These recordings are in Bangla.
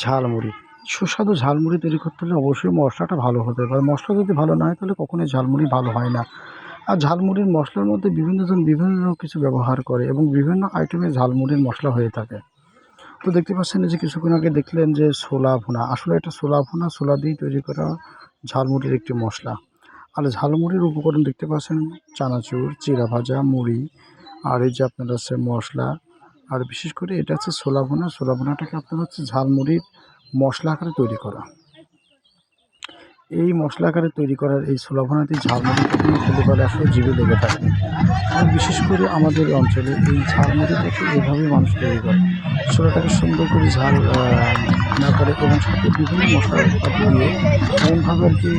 ঝালমুড়ি। সুস্বাদু ঝালমুড়ি তৈরি করতে হলে অবশ্যই মশলাটা ভালো হতে হবে। আর মশলা যদি ভালো না হয় তাহলে কখনোই ঝালমুড়ি ভালো হয় না। আর ঝালমুড়ির মশলার মধ্যে বিভিন্নজন বিভিন্ন কিছু ব্যবহার করে এবং বিভিন্ন আইটেমের ঝালমুড়ির মশলা হয়ে থাকে। তো দেখতে পাচ্ছেন এই যে কিছুক্ষণ আগে দেখলেন যে ছোলা ভুনা। আসলে এটা ছোলা ভুনা, ছোলা দিয়ে তৈরি করা ঝালমুড়ির একটি মশলা। আর ঝালমুড়ির উপকরণ দেখতে পাচ্ছেন চানাচুর, চিড়া ভাজা, মুড়ি আর এই যে আপনার হচ্ছে মশলা। আর বিশেষ করে এটা হচ্ছে ছোলা ভুনা। ছোলা ভুনাটাকে আপনার হচ্ছে ঝালমুড়ির মশলা আকারে তৈরি করা। এই মশলা আকারে তৈরি করার এই ছোলা ভুনাটি ঝালমুড়ি কখনো খেলে পরে আসলে জিভে লেগে থাকে। আর বিশেষ করে আমাদের অঞ্চলে এই ঝালমুড়িটাকে এইভাবেই মানুষ তৈরি করে। ছোলাটাকে সুন্দর করে ঝাল ভুনা করে এবং সাথে বিভিন্ন মশলাপাতি দিয়ে এমনভাবে আর কি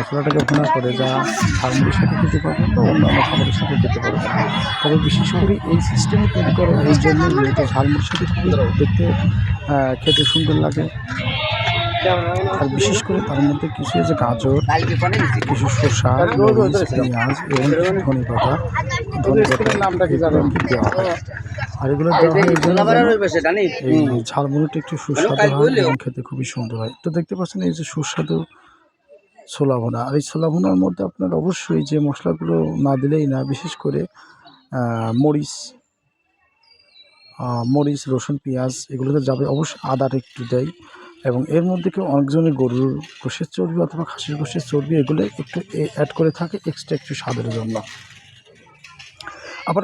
ছোলাটাকে ভুনা করে যা ঝালমুড়ির সাথে খেতে পারবেন বা অন্যান্য খাবারের সাথে খেতে পারবেন। তবে বিশেষ করে এই সিস্টেমে তৈরি করা এই জন্যই যেহেতু ঝালমুড়ির সাথে খুবই দেখতে খেতে সুন্দর লাগে। আর বিশেষ করে তার মধ্যে কিছু যে গাজর, কিছু শসা, মরিচ, পেঁয়াজ এবং কিছু ধনেপাতা এগুলো আর কি দেওয়া হয়। আর এগুলো দেওয়া হয় এই জন্য যেন এই ঝালমুড়িটা একটু সুস্বাদু হয় এবং খেতে খুবই সুন্দর হয়। তো দেখতে পাচ্ছেন এই যে সুস্বাদু ছোলা ভুনা। আর এই ছোলা ভুনার মধ্যে আপনার অবশ্যই যে মশলাগুলো না দিলেই না, বিশেষ করে মরিচ, মরিচ, রসুন, পেঁয়াজ এগুলো তো যাবে। অবশ্যই আদাটা একটু দেয় এবং এর মধ্যে কেউ অনেকজনের গরুর গোশের চর্বি অথবা খাসির গোশের চর্বি এগুলো একটু অ্যাড করে থাকে এক্সট্রা একটু স্বাদের জন্য। আবার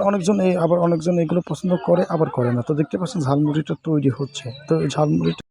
অনেকজন এগুলো পছন্দ করে, আবার করে না। তো দেখতে পাচ্ছেন ঝালমুড়িটা তৈরি হচ্ছে। তো এই ঝালমুড়িটা